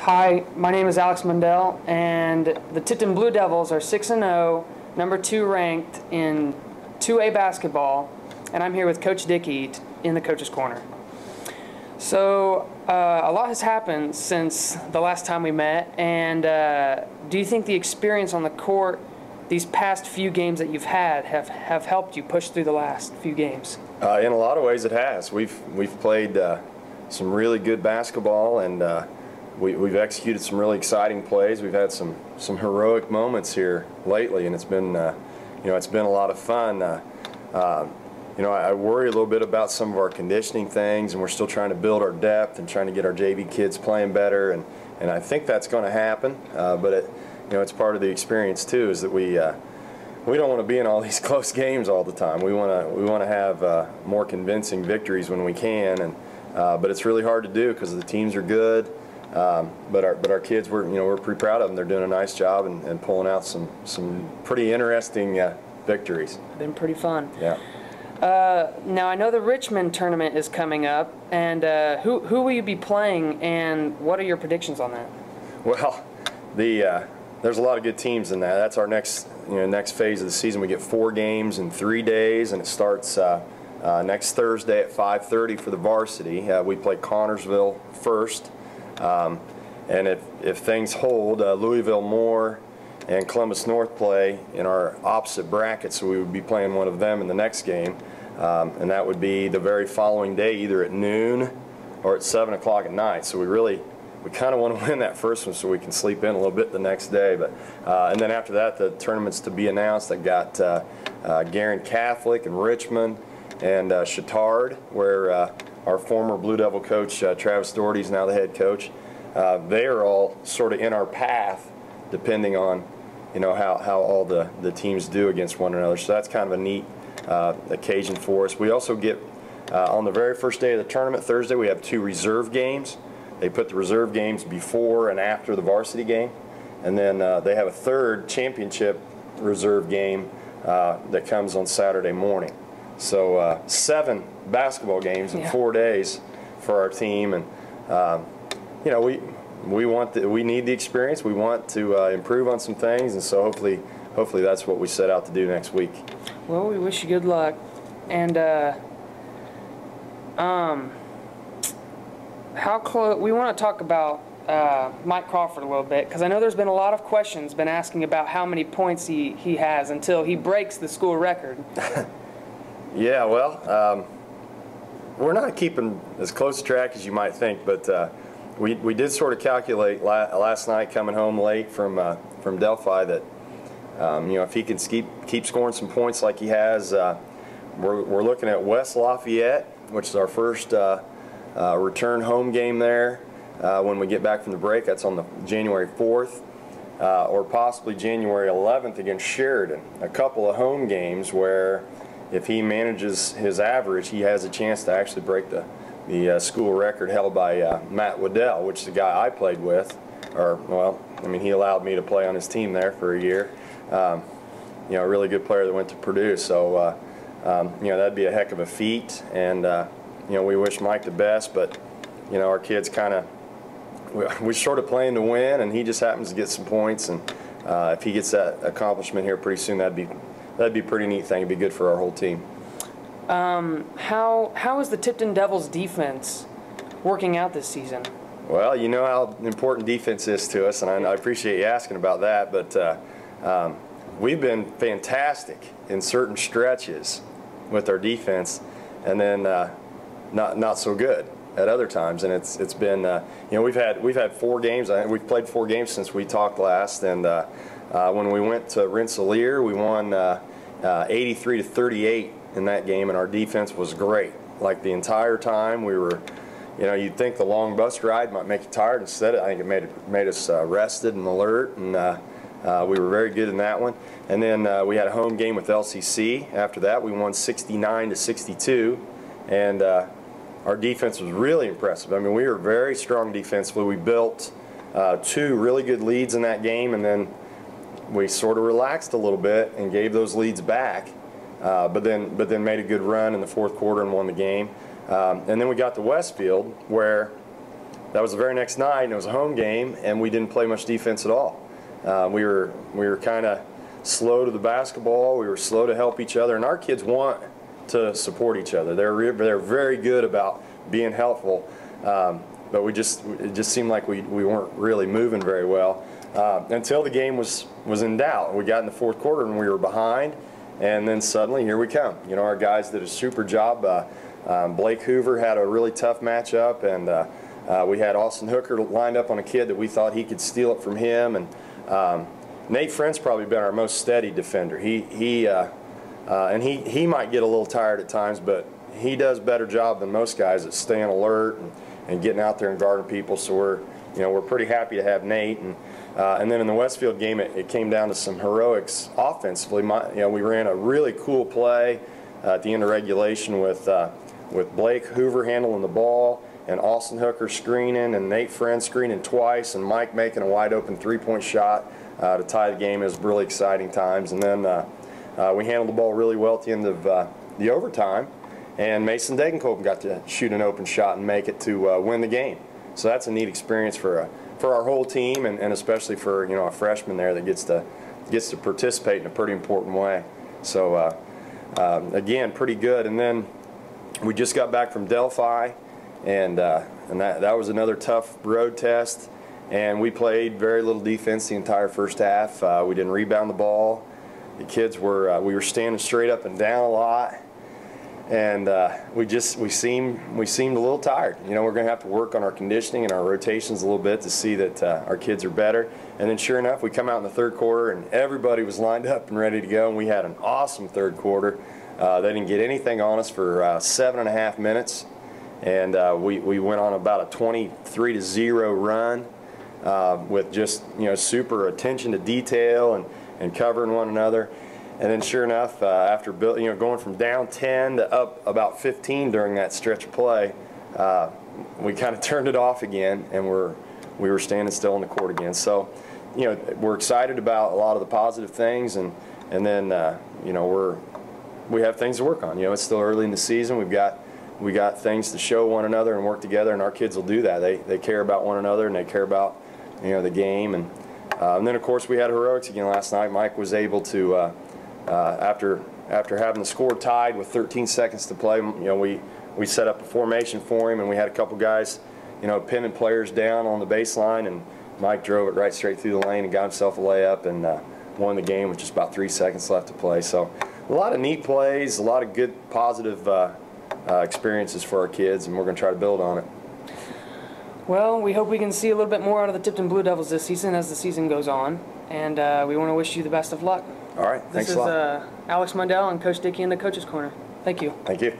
Hi, my name is Alex Mundell, and the Tipton Blue Devils are 6-0, number 2 ranked in 2A basketball, and I'm here with Coach Dickey in the Coach's Corner. So, a lot has happened since the last time we met, and do you think the experience on the court these past few games that you've had have helped you push through the last few games? In a lot of ways it has. We've played some really good basketball, and we've executed some really exciting plays. We've had some heroic moments here lately, and it's been it's been a lot of fun. I worry a little bit about some of our conditioning things, and we're still trying to build our depth and trying to get our JV kids playing better, and I think that's going to happen. But it's part of the experience too, is that we don't want to be in all these close games all the time. We want to have more convincing victories when we can, and but it's really hard to do because the teams are good. But our kids, we're pretty proud of them. They're doing a nice job and pulling out some pretty interesting victories. Been pretty fun. Yeah. Now I know the Richmond tournament is coming up, and who will you be playing, and what are your predictions on that? Well, there's a lot of good teams in that. That's our next phase of the season. We get 4 games in 3 days, and it starts next Thursday at 5:30 for the varsity. We play Connorsville first, and if things hold, Louisville Moore and Columbus North play in our opposite brackets, so we would be playing one of them in the next game, and that would be the very following day, either at noon or at 7 o'clock at night. So we kind of want to win that first one so we can sleep in a little bit the next day. But and then after that, the tournaments to be announced. I got Guerin Catholic and Richmond and Chittard, where our former Blue Devil coach Travis Doherty is now the head coach. They are all sort of in our path, depending on how all the teams do against one another. So that's kind of a neat occasion for us. We also get on the very first day of the tournament, Thursday, we have 2 reserve games. They put the reserve games before and after the varsity game, and then they have a 3rd championship reserve game that comes on Saturday morning. So 7 basketball games in 4 days for our team, and we need the experience. We want to improve on some things, and so hopefully that's what we set out to do next week. Well, we wish you good luck, and how close? We want to talk about Mike Crawford a little bit, because I know there's been a lot of questions been asking about how many points he has until he breaks the school record. Yeah, well, we're not keeping as close track as you might think, but we did sort of calculate last night coming home late from Delphi that if he can keep scoring some points like he has, we're looking at West Lafayette, which is our first return home game there when we get back from the break. That's on the January 4th, or possibly January 11th against Sheridan. A couple of home games where if he manages his average, he has a chance to actually break the school record held by Matt Waddell, which is the guy I played with. He allowed me to play on his team there for a year. A really good player that went to Purdue. So that'd be a heck of a feat, and we wish Mike the best, but our kids we're sort of playing to win, and he just happens to get some points, and if he gets that accomplishment here pretty soon, that'd be a pretty neat thing. It'd be good for our whole team. How is the Tipton Devils defense working out this season? Well, you know how important defense is to us, and I appreciate you asking about that, but we've been fantastic in certain stretches with our defense, and then not so good at other times. And it's been we've had 4 games. We've played 4 games since we talked last, and when we went to Rensselaer, we won 83-38 in that game, and our defense was great. Like the entire time, we were, you'd think the long bus ride might make you tired. Instead, I think it made us rested and alert, and we were very good in that one. And then we had a home game with LCC. After that, we won 69-62, and our defense was really impressive. I mean, we were very strong defensively. We built 2 really good leads in that game, and then we sort of relaxed a little bit and gave those leads back, but then made a good run in the 4th quarter and won the game. And then we got to Westfield, where that was the very next night, and it was a home game, and we didn't play much defense at all. We were kind of slow to the basketball. We were slow to help each other, and our kids want to support each other. They're very good about being helpful, but it just seemed like we weren't really moving very well until the game was in doubt. We got in the fourth quarter and we were behind, and then suddenly here we come. You know, our guys did a super job. Blake Hoover had a really tough matchup, and we had Austin Hooker lined up on a kid that we thought he could steal it from him, and Nate Friend's probably been our most steady defender. He might get a little tired at times, but he does a better job than most guys at staying alert and getting out there and guarding people. So we're pretty happy to have Nate. And then in the Westfield game, it came down to some heroics offensively. We ran a really cool play at the end of regulation with Blake Hoover handling the ball, and Austin Hooker screening, and Nate Friend screening twice, and Mike making a wide open three-point shot to tie the game. It was really exciting times. And then we handled the ball really well at the end of the overtime, and Mason Degenkolb got to shoot an open shot and make it to win the game. So that's a neat experience for our whole team, and especially for a freshman there that gets to participate in a pretty important way. So again, pretty good. And then we just got back from Delphi, and that was another tough road test. And we played very little defense the entire first half. We didn't rebound the ball. The kids we were standing straight up and down a lot, and we seemed a little tired. We're going to have to work on our conditioning and our rotations a little bit to see that our kids are better. And then sure enough, we come out in the third quarter and everybody was lined up and ready to go, and we had an awesome third quarter. They didn't get anything on us for 7.5 minutes, and we went on about a 23-0 run with just super attention to detail and covering one another. And then sure enough, after going from down 10 to up about 15 during that stretch of play, we kind of turned it off again, and we were standing still on the court again. So we're excited about a lot of the positive things, and then we have things to work on. It's still early in the season. We got things to show one another and work together, and our kids will do that. They care about one another, and they care about the game. And then of course we had heroics again last night. Mike was able to after having the score tied with 13 seconds to play, we set up a formation for him, and we had a couple guys pinning players down on the baseline, and Mike drove it right straight through the lane and got himself a layup and won the game with just about 3 seconds left to play. So a lot of neat plays, a lot of good positive experiences for our kids, and we're going to try to build on it. Well, we hope we can see a little bit more out of the Tipton Blue Devils this season as the season goes on, and we want to wish you the best of luck. All right, thanks a lot. This is Alex Mundell and Coach Dickey in the Coach's Corner. Thank you. Thank you.